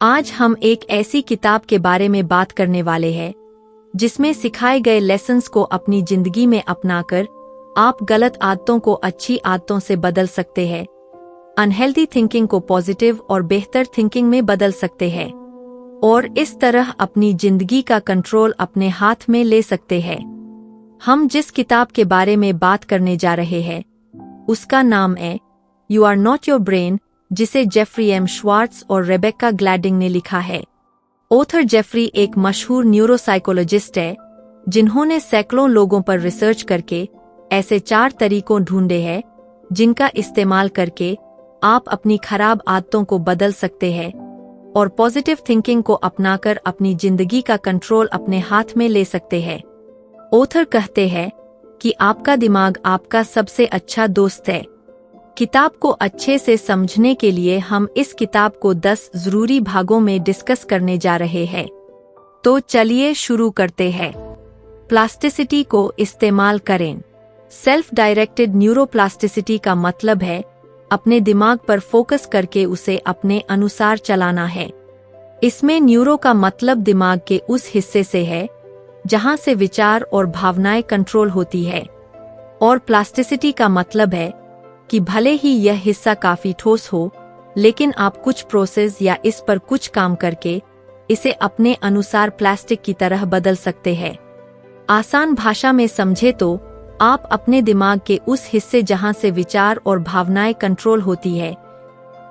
आज हम एक ऐसी किताब के बारे में बात करने वाले हैं जिसमें सिखाए गए लेसन्स को अपनी जिंदगी में अपनाकर आप गलत आदतों को अच्छी आदतों से बदल सकते हैं, अनहेल्दी थिंकिंग को पॉजिटिव और बेहतर थिंकिंग में बदल सकते हैं और इस तरह अपनी जिंदगी का कंट्रोल अपने हाथ में ले सकते हैं। हम जिस किताब के बारे में बात करने जा रहे हैं उसका नाम है you are not your brain, जिसे जेफरी एम श्वार्ट्ज और रेबेक्का ग्लैडिंग ने लिखा है। ऑथर जेफरी एक मशहूर न्यूरोसाइकोलॉजिस्ट है जिन्होंने सैकड़ों लोगों पर रिसर्च करके ऐसे 4 तरीकों ढूंढे हैं जिनका इस्तेमाल करके आप अपनी खराब आदतों को बदल सकते हैं और पॉजिटिव थिंकिंग को अपनाकर अपनी जिंदगी का कंट्रोल अपने हाथ में ले सकते हैं। ऑथर कहते हैं कि आपका दिमाग आपका सबसे अच्छा दोस्त है। किताब को अच्छे से समझने के लिए हम इस किताब को 10 जरूरी भागों में डिस्कस करने जा रहे हैं। तो चलिए शुरू करते हैं। प्लास्टिसिटी को इस्तेमाल करें। सेल्फ डायरेक्टेड न्यूरोप्लास्टिसिटी का मतलब है अपने दिमाग पर फोकस करके उसे अपने अनुसार चलाना है। इसमें न्यूरो का मतलब दिमाग के उस हिस्से से है जहां से विचार और भावनाएं कंट्रोल होती है, और प्लास्टिसिटी का मतलब है कि भले ही यह हिस्सा काफी ठोस हो, लेकिन आप कुछ प्रोसेस या इस पर कुछ काम करके इसे अपने अनुसार प्लास्टिक की तरह बदल सकते हैं। आसान भाषा में समझे तो आप अपने दिमाग के उस हिस्से जहां से विचार और भावनाएं कंट्रोल होती है,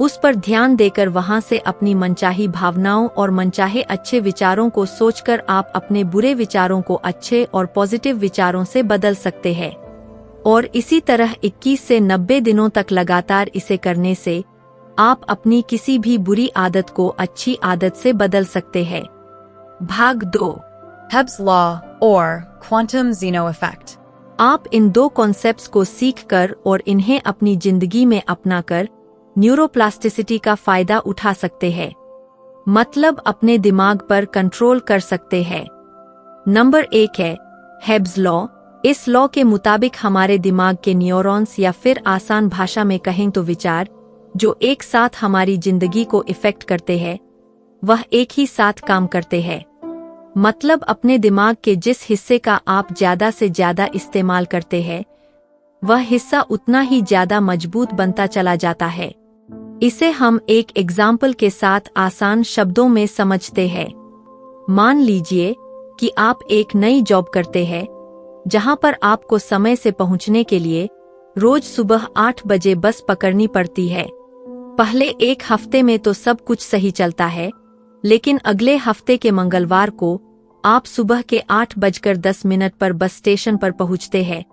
उस पर ध्यान देकर वहां से अपनी मनचाही भावनाओं और मनचाहे अच्छे विचारों को सोचकर आप अपने बुरे विचारों को अच्छे और पॉजिटिव विचारों से बदल सकते हैं। और इसी तरह 21 से 90 दिनों तक लगातार इसे करने से आप अपनी किसी भी बुरी आदत को अच्छी आदत से बदल सकते हैं। भाग 2, Hebb's Law or Quantum Zeno Effect। आप इन 2 कॉन्सेप्ट्स को सीखकर और इन्हें अपनी जिंदगी में अपनाकर न्यूरोप्लास्टिसिटी का फायदा उठा सकते हैं, मतलब अपने दिमाग पर कंट्रोल कर सकते हैं। नंबर 1 है हेब्स लॉ। इस लॉ के मुताबिक हमारे दिमाग के न्यूरॉन्स, या फिर आसान भाषा में कहें तो विचार, जो एक साथ हमारी जिंदगी को इफेक्ट करते हैं, वह एक ही साथ काम करते हैं। मतलब अपने दिमाग के जिस हिस्से का आप ज्यादा से ज्यादा इस्तेमाल करते हैं, वह हिस्सा उतना ही ज्यादा मजबूत बनता चला जाता है। इसे हम एक एग्जाम्पल के साथ आसान शब्दों में समझते हैं। मान लीजिए कि आप एक नई जॉब करते हैं जहां पर आपको समय से पहुंचने के लिए रोज सुबह 8 बजे बस पकड़नी पड़ती है। पहले 1 हफ्ते में तो सब कुछ सही चलता है, लेकिन अगले हफ्ते के मंगलवार को आप सुबह के 8:10 पर बस स्टेशन पर पहुंचते हैं,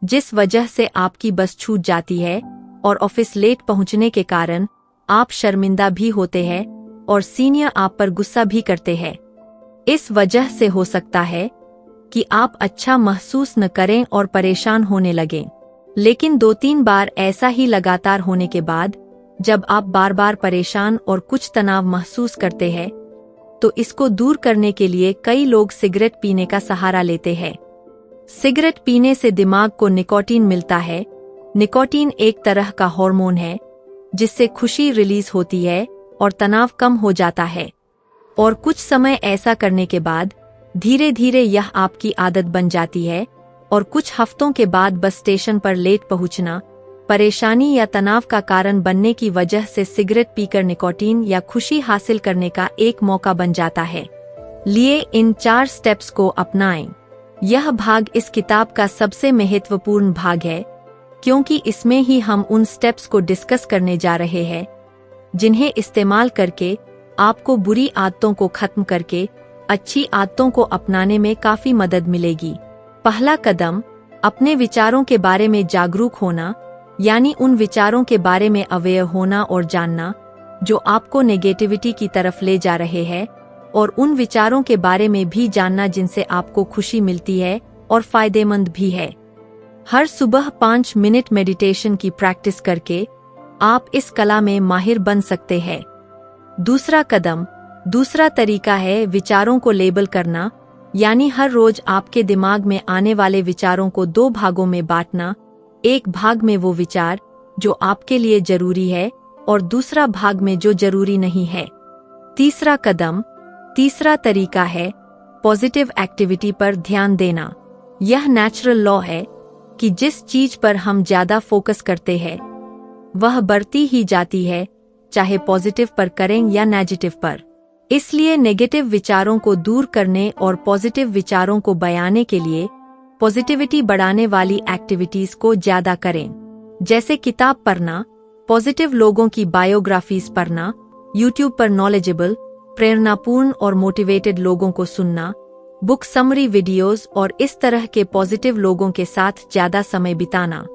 जिस वजह से आपकी बस छूट जाती है और ऑफिस लेट पहुंचने के कारण आप शर्मिंदा भी होते हैं और सीनियर आप पर गुस्सा भी करते हैं। इस वजह से हो सकता है कि आप अच्छा महसूस न करें और परेशान होने लगें। लेकिन 2-3 बार ऐसा ही लगातार होने के बाद जब आप बार बार परेशान और कुछ तनाव महसूस करते हैं, तो इसको दूर करने के लिए कई लोग सिगरेट पीने का सहारा लेते हैं। सिगरेट पीने से दिमाग को निकोटीन मिलता है। निकोटीन एक तरह का हार्मोन है जिससे खुशी रिलीज होती है और तनाव कम हो जाता है, और कुछ समय ऐसा करने के बाद धीरे धीरे यह आपकी आदत बन जाती है और कुछ हफ्तों के बाद बस स्टेशन पर लेट पहुंचना परेशानी या तनाव का कारण बनने की वजह से सिगरेट पीकर निकोटीन या खुशी हासिल करने का एक मौका बन जाता है। लिए इन 4 स्टेप्स को अपनाएं। यह भाग इस किताब का सबसे महत्वपूर्ण भाग है क्योंकि इसमें ही हम उन स्टेप्स को डिस्कस करने जा रहे हैं जिन्हें इस्तेमाल करके आपको बुरी आदतों को खत्म करके अच्छी आदतों को अपनाने में काफी मदद मिलेगी। पहला कदम अपने विचारों के बारे में जागरूक होना, यानी उन विचारों के बारे में अवेयर होना और जानना जो आपको नेगेटिविटी की तरफ ले जा रहे हैं, और उन विचारों के बारे में भी जानना जिनसे आपको खुशी मिलती है और फायदेमंद भी है। हर सुबह 5 मिनट मेडिटेशन की प्रैक्टिस करके आप इस कला में माहिर बन सकते हैं। दूसरा तरीका है विचारों को लेबल करना, यानी हर रोज आपके दिमाग में आने वाले विचारों को 2 भागों में बांटना। एक भाग में वो विचार जो आपके लिए जरूरी है और दूसरा भाग में जो जरूरी नहीं है। तीसरा कदम, तीसरा तरीका है पॉजिटिव एक्टिविटी पर ध्यान देना। यह नेचुरल लॉ है कि जिस चीज पर हम ज्यादा फोकस करते हैं वह बढ़ती ही जाती है, चाहे पॉजिटिव पर करें या नेगेटिव पर। इसलिए नेगेटिव विचारों को दूर करने और पॉजिटिव विचारों को बयाने के लिए पॉजिटिविटी बढ़ाने वाली एक्टिविटीज को ज्यादा करें, जैसे किताब पढ़ना, पॉजिटिव लोगों की बायोग्राफीज पढ़ना, यूट्यूब पर नॉलेजेबल, प्रेरणापूर्ण और मोटिवेटेड लोगों को सुनना, बुक समरी वीडियोस और इस तरह के पॉजिटिव लोगों के साथ ज्यादा समय बिताना।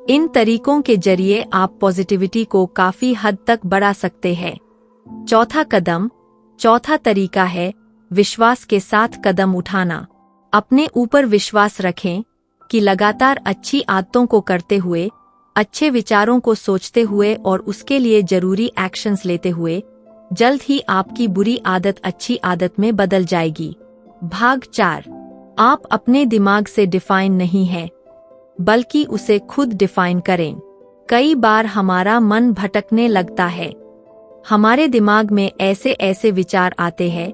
इन तरीकों के जरिए आप पॉजिटिविटी को काफी हद तक बढ़ा सकते हैं। चौथा कदम, चौथा तरीका है विश्वास के साथ कदम उठाना। अपने ऊपर विश्वास रखें कि लगातार अच्छी आदतों को करते हुए, अच्छे विचारों को सोचते हुए और उसके लिए जरूरी एक्शंस लेते हुए जल्द ही आपकी बुरी आदत अच्छी आदत में बदल जाएगी। भाग 4, आप अपने दिमाग से डिफाइन नहीं है बल्कि उसे खुद डिफाइन करें। कई बार हमारा मन भटकने लगता है। हमारे दिमाग में ऐसे ऐसे विचार आते हैं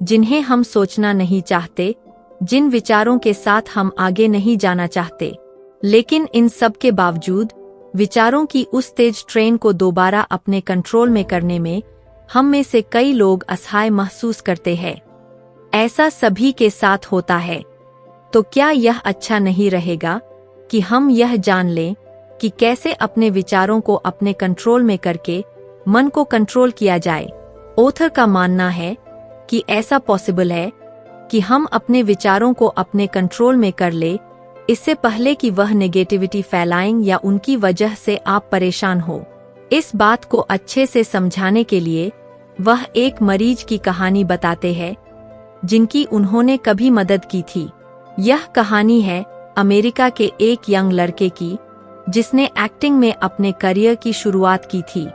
जिन्हें हम सोचना नहीं चाहते, जिन विचारों के साथ हम आगे नहीं जाना चाहते। लेकिन इन सब के बावजूद विचारों की उस तेज ट्रेन को दोबारा अपने कंट्रोल में करने में हम में से कई लोग असहाय महसूस करते हैं। ऐसा सभी के साथ होता है। तो क्या यह अच्छा नहीं रहेगा कि हम यह जान लें कि कैसे अपने विचारों को अपने कंट्रोल में करके मन को कंट्रोल किया जाए। ऑथर का मानना है कि ऐसा पॉसिबल है कि हम अपने विचारों को अपने कंट्रोल में कर ले, इससे पहले कि वह नेगेटिविटी फैलाएं या उनकी वजह से आप परेशान हो। इस बात को अच्छे से समझाने के लिए वह एक मरीज की कहानी बताते हैं जिनकी उन्होंने कभी मदद की थी। यह कहानी है अमेरिका के एक यंग लड़के की जिसने एक्टिंग में अपने करियर की शुरुआत की थी।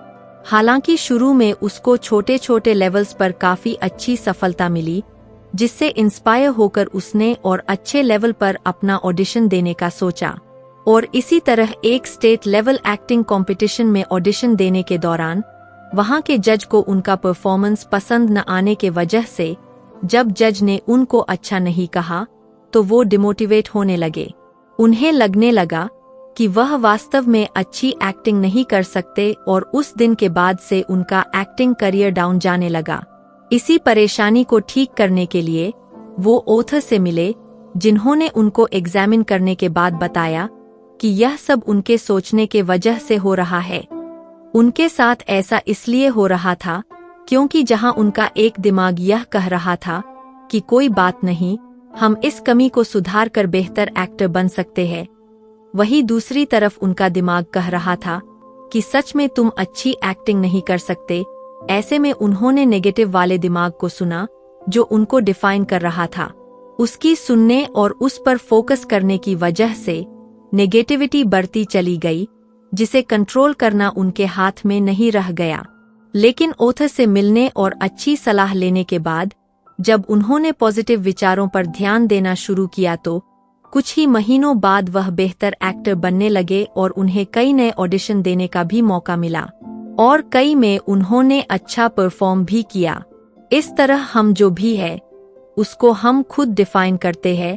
हालांकि शुरू में उसको छोटे छोटे लेवल्स पर काफी अच्छी सफलता मिली, जिससे इंस्पायर होकर उसने और अच्छे लेवल पर अपना ऑडिशन देने का सोचा। और इसी तरह एक स्टेट लेवल एक्टिंग कंपटीशन में ऑडिशन देने के दौरान वहां के जज को उनका परफॉर्मेंस पसंद न आने के वजह से जब जज ने उनको अच्छा नहीं कहा तो वो डिमोटिवेट होने लगे। उन्हें लगने लगा कि वह वास्तव में अच्छी एक्टिंग नहीं कर सकते और उस दिन के बाद से उनका एक्टिंग करियर डाउन जाने लगा। इसी परेशानी को ठीक करने के लिए वो ऑथर से मिले, जिन्होंने उनको एग्जामिन करने के बाद बताया कि यह सब उनके सोचने के वजह से हो रहा है। उनके साथ ऐसा इसलिए हो रहा था क्योंकि जहां उनका एक दिमाग यह कह रहा था कि कोई बात नहीं, हम इस कमी को सुधार कर बेहतर एक्टर बन सकते हैं, वहीं दूसरी तरफ उनका दिमाग कह रहा था कि सच में तुम अच्छी एक्टिंग नहीं कर सकते। ऐसे में उन्होंने नेगेटिव वाले दिमाग को सुना जो उनको डिफाइन कर रहा था। उसकी सुनने और उस पर फोकस करने की वजह से नेगेटिविटी बढ़ती चली गई, जिसे कंट्रोल करना उनके हाथ में नहीं रह गया। लेकिन ऑथर से मिलने और अच्छी सलाह लेने के बाद जब उन्होंने पॉजिटिव विचारों पर ध्यान देना शुरू किया तो कुछ ही महीनों बाद वह बेहतर एक्टर बनने लगे और उन्हें कई नए ऑडिशन देने का भी मौका मिला और कई में उन्होंने अच्छा परफॉर्म भी किया। इस तरह हम जो भी है उसको हम खुद डिफाइन करते हैं,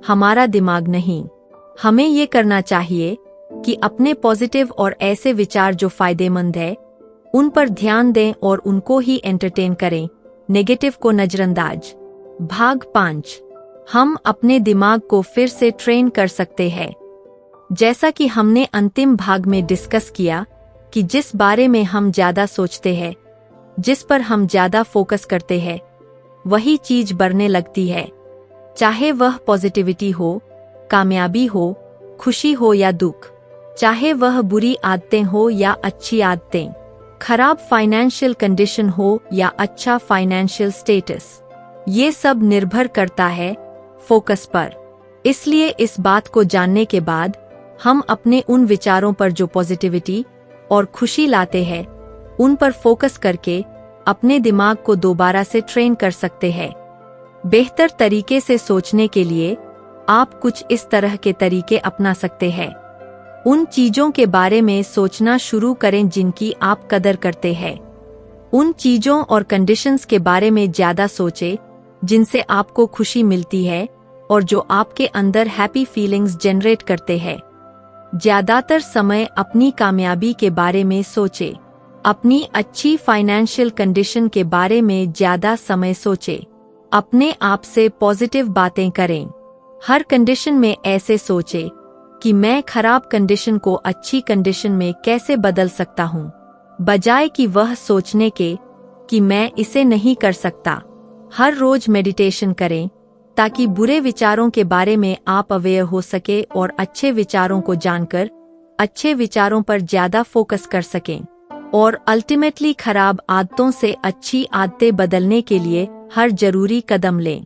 हमारा दिमाग नहीं। हमें ये करना चाहिए कि अपने पॉजिटिव और ऐसे विचार जो फायदेमंद है उन पर ध्यान दें और उनको ही एंटरटेन करें, नेगेटिव को नजरअंदाज। भाग 5, हम अपने दिमाग को फिर से ट्रेन कर सकते हैं। जैसा कि हमने अंतिम भाग में डिस्कस किया कि जिस बारे में हम ज्यादा सोचते हैं, जिस पर हम ज्यादा फोकस करते हैं, वही चीज बढ़ने लगती है, चाहे वह पॉजिटिविटी हो, कामयाबी हो, खुशी हो या दुख, चाहे वह बुरी आदतें हो या अच्छी आदतें, खराब फाइनेंशियल कंडीशन हो या अच्छा फाइनेंशियल स्टेटस। ये सब निर्भर करता है फोकस पर। इसलिए इस बात को जानने के बाद हम अपने उन विचारों पर जो पॉजिटिविटी और खुशी लाते हैं उन पर फोकस करके अपने दिमाग को दोबारा से ट्रेन कर सकते हैं। बेहतर तरीके से सोचने के लिए आप कुछ इस तरह के तरीके अपना सकते हैं। उन चीजों के बारे में सोचना शुरू करें जिनकी आप कदर करते हैं। उन चीजों और कंडीशंस के बारे में ज्यादा सोचें जिनसे आपको खुशी मिलती है और जो आपके अंदर हैप्पी फीलिंग्स जनरेट करते हैं। ज्यादातर समय अपनी कामयाबी के बारे में सोचें। अपनी अच्छी फाइनेंशियल कंडीशन के बारे में ज्यादा समय सोचें। अपने आप से पॉजिटिव बातें करें। हर कंडीशन में ऐसे सोचें कि मैं खराब कंडीशन को अच्छी कंडीशन में कैसे बदल सकता हूँ, बजाय कि वह सोचने के कि मैं इसे नहीं कर सकता। हर रोज मेडिटेशन करें ताकि बुरे विचारों के बारे में आप अवेयर हो सके और अच्छे विचारों को जानकर अच्छे विचारों पर ज्यादा फोकस कर सकें और अल्टीमेटली खराब आदतों से अच्छी आदतें बदलने के लिए हर जरूरी कदम लें।